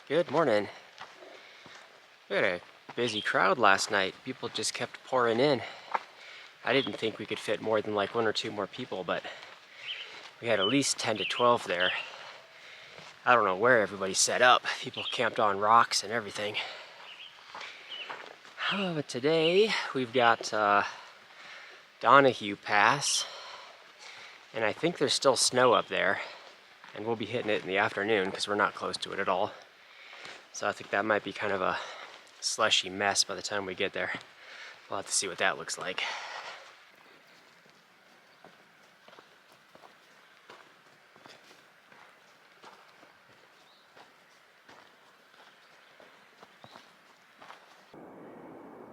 Good morning. We had a busy crowd last night. People just kept pouring in. I didn't think we could fit more than like one or two more people, but we had at least 10 to 12 there. I don't know where everybody set up. People camped on rocks and everything. But today we've got Donahue Pass, and I think there's still snow up there, and we'll be hitting it in the afternoon because we're not close to it at all. So I think that might be kind of a slushy mess by the time we get there. We'll have to see what that looks like.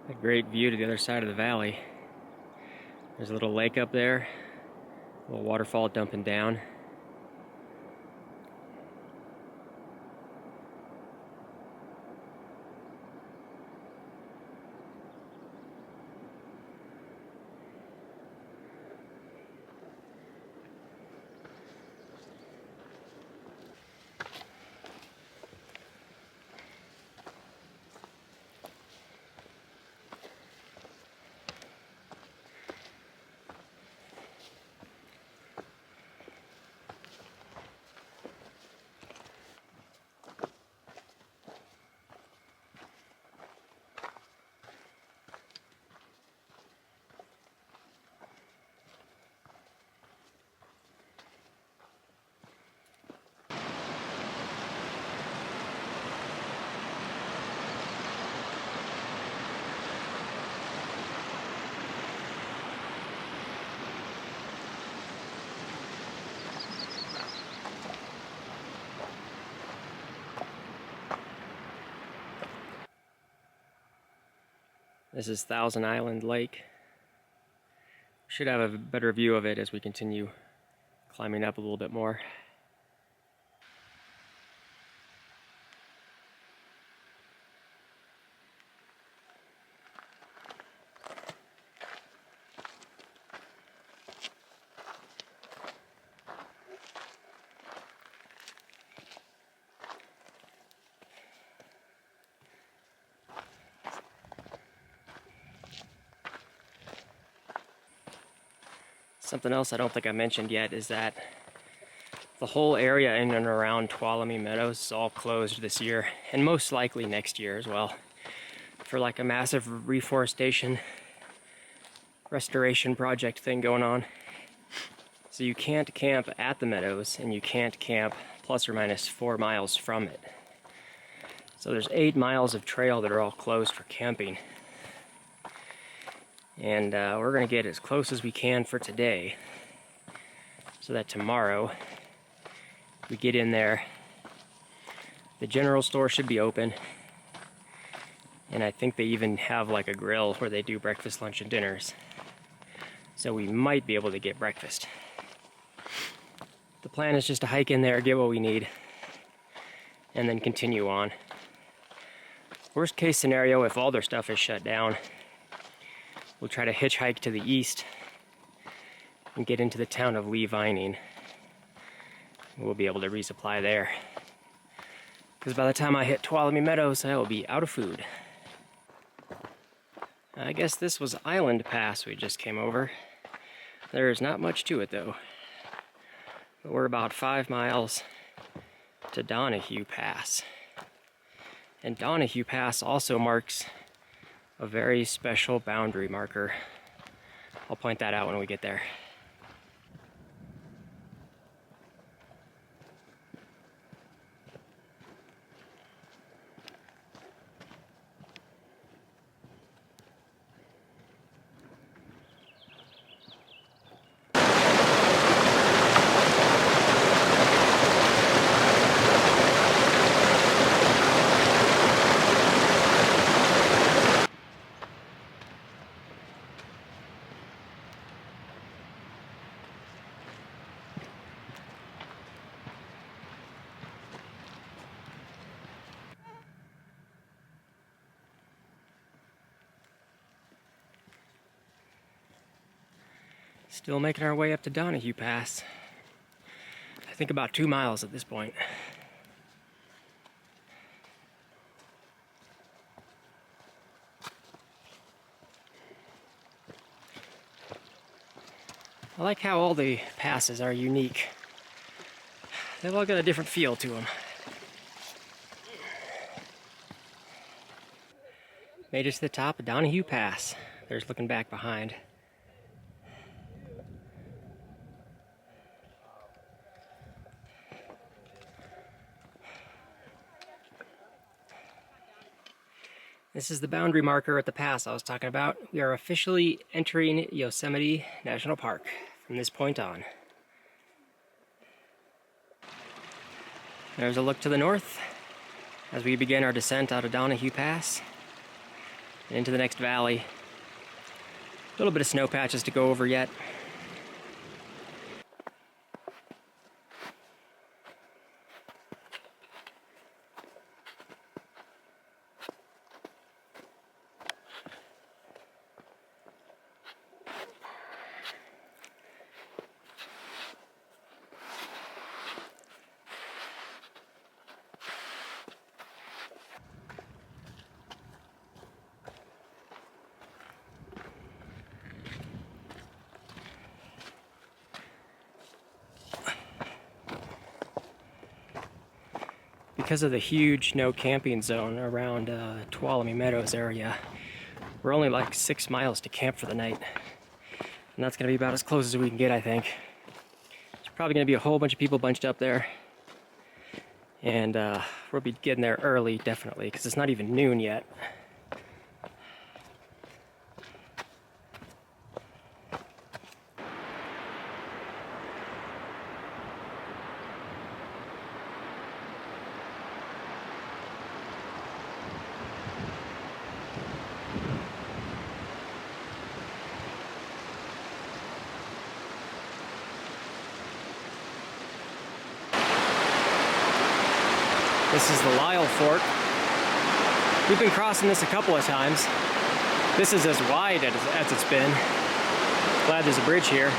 A great view to the other side of the valley. There's a little lake up there, a little waterfall dumping down. This is Thousand Island Lake. Should have a better view of it as we continue climbing up a little bit more. Something else I don't think I mentioned yet is that the whole area in and around Tuolumne Meadows is all closed this year, and most likely next year as well, for like a massive reforestation restoration project thing going on. So you can't camp at the meadows, and you can't camp plus or minus 4 miles from it. So there's 8 miles of trail that are all closed for camping. And we're gonna get as close as we can for today, so that tomorrow we get in there. The general store should be open, and I think they even have like a grill where they do breakfast, lunch, and dinners. So we might be able to get breakfast. The plan is just to hike in there, get what we need, and then continue on. Worst case scenario, if all their stuff is shut down, we'll try to hitchhike to the east and get into the town of Lee Vining. We'll be able to resupply there, because by the time I hit Tuolumne Meadows, I will be out of food. I guess this was Island Pass we just came over. There's not much to it though. But we're about 5 miles to Donahue Pass. And Donahue Pass also marks a very special boundary marker. I'll point that out when we get there. Still making our way up to Donahue Pass. I think about 2 miles at this point. I like how all the passes are unique. They've all got a different feel to them. Made it to the top of Donahue Pass. There's looking back behind. This is the boundary marker at the pass I was talking about. We are officially entering Yosemite National Park from this point on. There's a look to the north as we begin our descent out of Donahue Pass and into the next valley. A little bit of snow patches to go over yet. Because of the huge no camping zone around Tuolumne Meadows area, we're only like 6 miles to camp for the night. And that's gonna be about as close as we can get, I think. There's probably gonna be a whole bunch of people bunched up there. And we'll be getting there early, definitely, because it's not even noon yet. This is the Lyle Fork. We've been crossing this a couple of times. This is as wide as it's been. Glad there's a bridge here.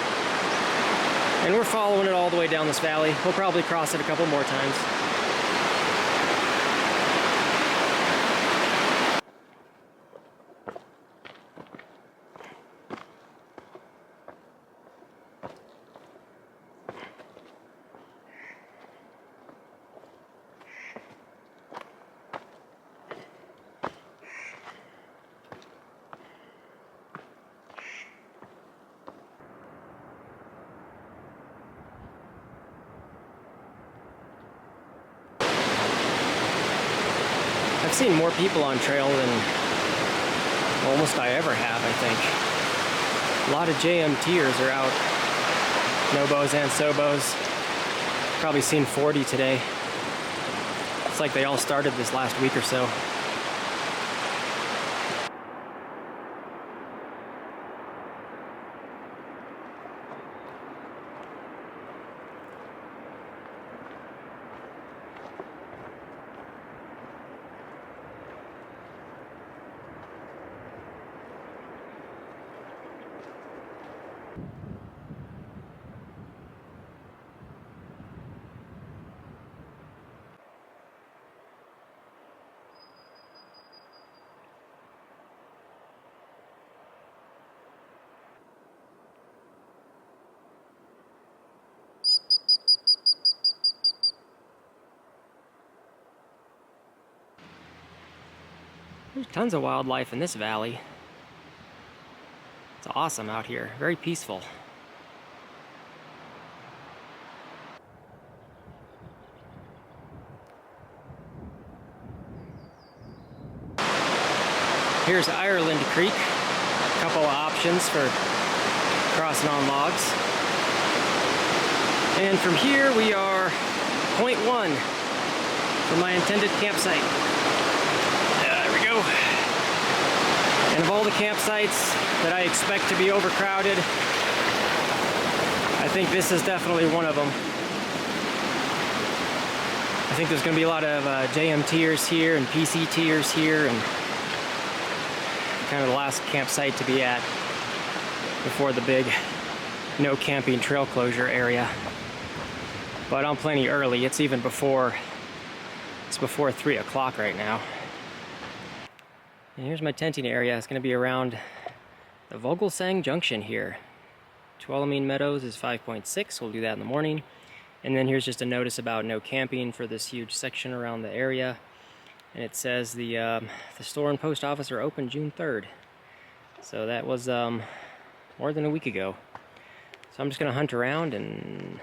And we're following it all the way down this valley. We'll probably cross it a couple more times. I've seen more people on trail than almost I ever have, I think. A lot of JMTers are out. NOBOs and SOBOs. Probably seen 40 today. It's like they all started this last week or so. There's tons of wildlife in this valley. It's awesome out here, very peaceful. Here's Ireland Creek. A couple of options for crossing on logs. And from here we are 0.1 from my intended campsite. There we go. And of all the campsites that I expect to be overcrowded, I think this is definitely one of them. I think there's going to be a lot of JMTers here and PCTers here, and kind of the last campsite to be at before the big no camping trail closure area. But I'm plenty early. It's even before, it's before 3 o'clock right now. And here's my tenting area. It's going to be around the Vogelsang Junction here. Tuolumne Meadows is 5.6. We'll do that in the morning. And then here's just a notice about no camping for this huge section around the area. And it says the store and post office are open June 3rd. So that was more than a week ago. So I'm just going to hunt around and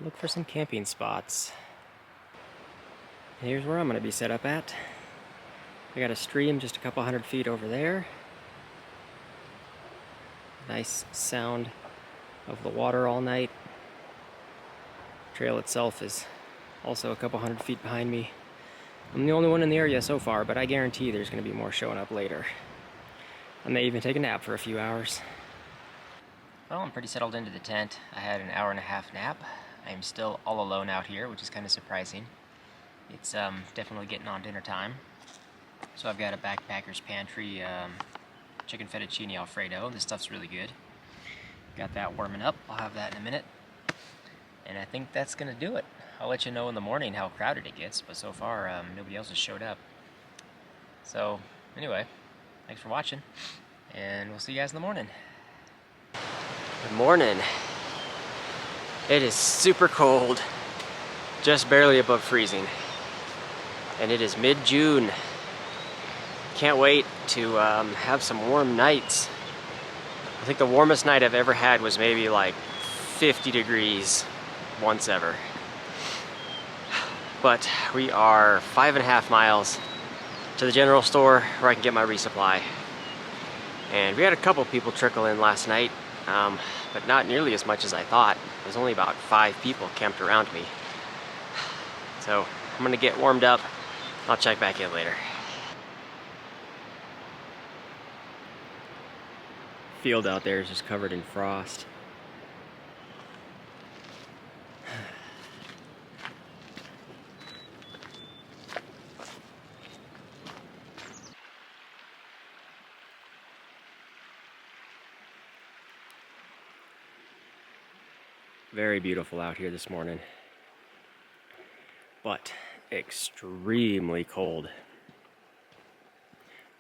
look for some camping spots. Here's where I'm going to be set up at. I got a stream just a couple 100 feet over there. Nice sound of the water all night. Trail itself is also a couple 100 feet behind me. I'm the only one in the area so far, but I guarantee there's going to be more showing up later. I may even take a nap for a few hours. Well, I'm pretty settled into the tent. I had an hour-and-a-half nap. I'm still all alone out here, which is kind of surprising. It's definitely getting on dinner time. So I've got a backpacker's pantry chicken fettuccine alfredo. This stuff's really good. Got that warming up. I'll have that in a minute. And I think that's gonna do it. I'll let you know in the morning how crowded it gets, but so far nobody else has showed up. So anyway, thanks for watching, and we'll see you guys in the morning. Good morning. It is super cold, just barely above freezing, and it is mid-June. Can't wait to have some warm nights. I think the warmest night I've ever had was maybe like 50 degrees once ever. But we are 5.5 miles to the general store where I can get my resupply. And we had a couple people trickle in last night, but not nearly as much as I thought. There's only about 5 people camped around me. So I'm gonna get warmed up. I'll check back in later. Field out there is just covered in frost. Very beautiful out here this morning, but extremely cold.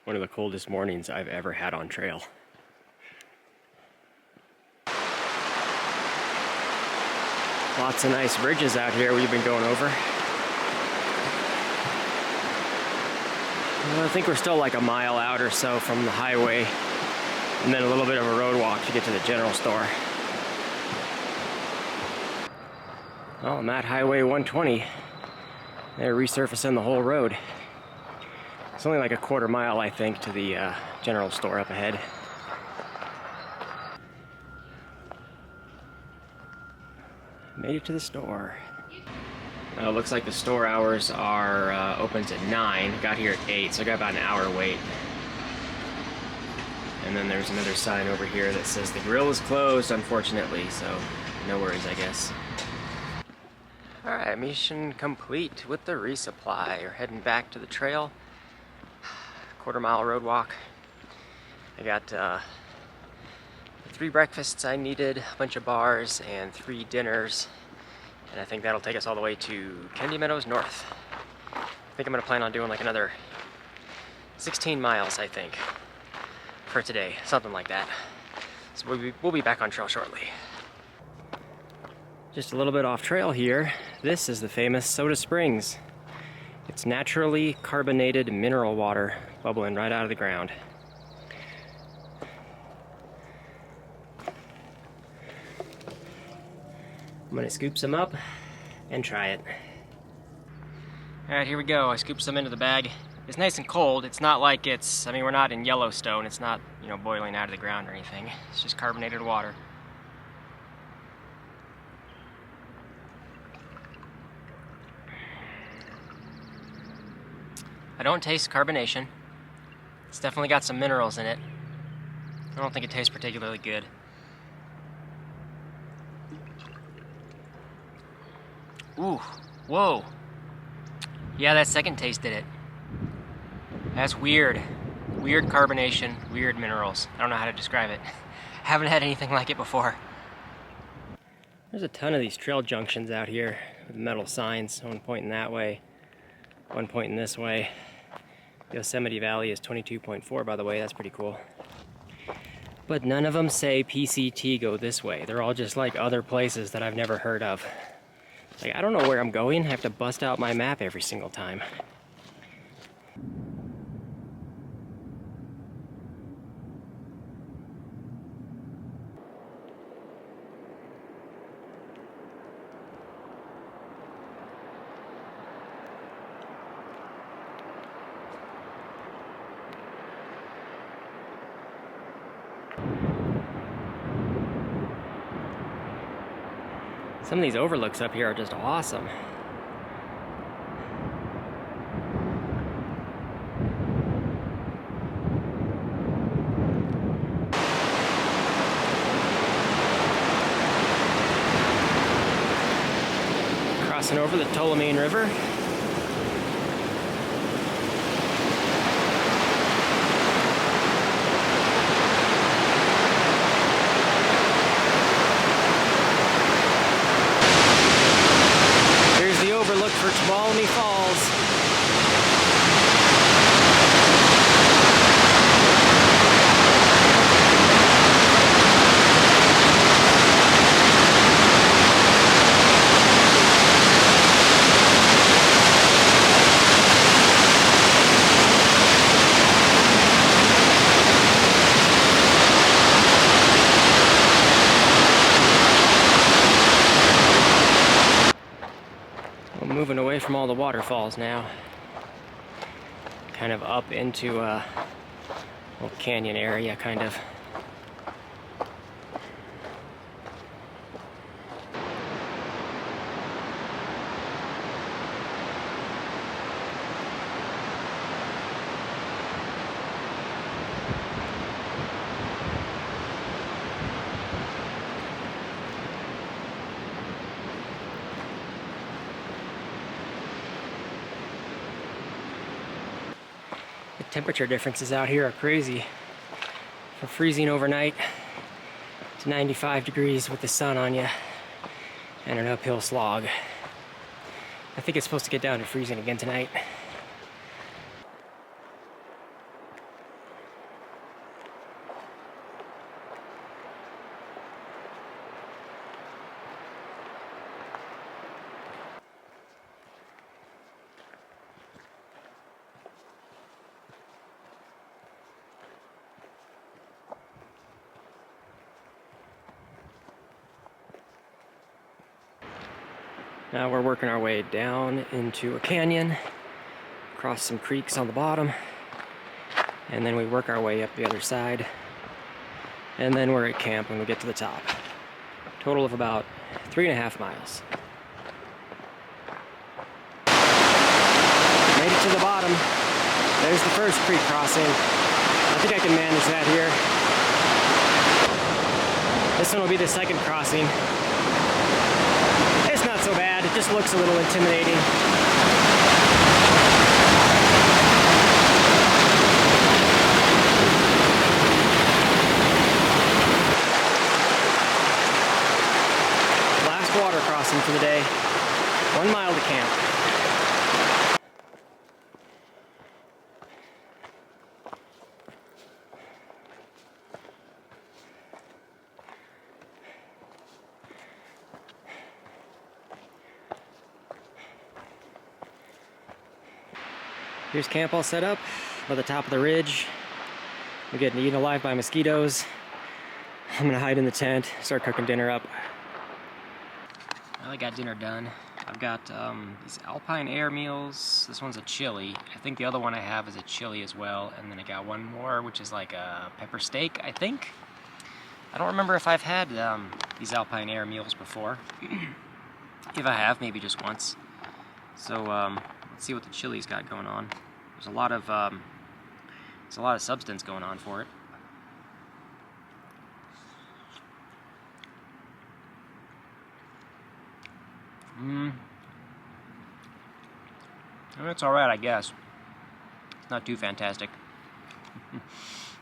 One of the coldest mornings I've ever had on trail. Lots of nice bridges out here we've been going over. Well, I think we're still like a mile out or so from the highway, and then a little bit of a road walk to get to the general store. Well, I'm at Highway 120. They're resurfacing the whole road. It's only like a quarter mile, I think, to the general store up ahead. Made it to the store. It looks like the store hours are opens at 9. Got here at 8, so I got about an hour wait. And then there's another sign over here that says the grill is closed, unfortunately, so no worries, I guess. Alright, mission complete with the resupply. We're heading back to the trail. Quarter-mile road walk. I got 3 breakfasts I needed, a bunch of bars, and 3 dinners. And I think that'll take us all the way to Tuolumne Meadows North. I think I'm going to plan on doing like another 16 miles, I think, for today. Something like that. So we'll be back on trail shortly. Just a little bit off trail here. This is the famous Soda Springs. It's naturally carbonated mineral water bubbling right out of the ground. I'm gonna scoop some up and try it. Alright, here we go. I scooped some into the bag. It's nice and cold. It's not like it's, I mean, we're not in Yellowstone. It's not, you know, boiling out of the ground or anything. It's just carbonated water. I don't taste carbonation. It's definitely got some minerals in it. I don't think it tastes particularly good. Ooh, whoa. Yeah, that second taste did it. That's weird. Weird carbonation, weird minerals. I don't know how to describe it. Haven't had anything like it before. There's a ton of these trail junctions out here with metal signs, one pointing that way, one pointing this way. Yosemite Valley is 22.4, by the way. That's pretty cool. But none of them say PCT go this way. They're all just like other places that I've never heard of. Like, I don't know where I'm going. I have to bust out my map every single time. Some of these overlooks up here are just awesome. Crossing over the Tuolumne River. For Tuolumne Falls. Moving away from all the waterfalls now, kind of up into a little canyon area, kind of. Temperature differences out here are crazy. From freezing overnight to 95 degrees with the sun on you and an uphill slog. I think it's supposed to get down to freezing again tonight. Now we're working our way down into a canyon, across some creeks on the bottom, and then we work our way up the other side, and then we're at camp when we get to the top. Total of about 3.5 miles. Made it to the bottom. There's the first creek crossing. I think I can manage that here. This one will be the second crossing. It's not so bad, it just looks a little intimidating. Last water crossing for the day. 1 mile to camp. Here's camp all set up by the top of the ridge. We're getting eaten alive by mosquitoes. I'm gonna hide in the tent, start cooking dinner up. I got dinner done. I've got these Alpine Air meals. This one's a chili. I think the other one I have is a chili as well. And then I got one more, which is like a pepper steak, I think. I don't remember if I've had these Alpine Air meals before. If I have, maybe just once. So let's see what the chili's got going on. There's a lot of substance going on for it. It's alright, I guess. It's not too fantastic.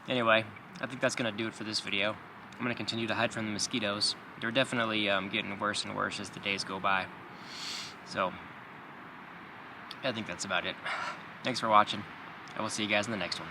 Anyway, I think that's gonna do it for this video. I'm gonna continue to hide from the mosquitoes. They're definitely getting worse and worse as the days go by. So, I think that's about it. Thanks for watching. I will see you guys in the next one.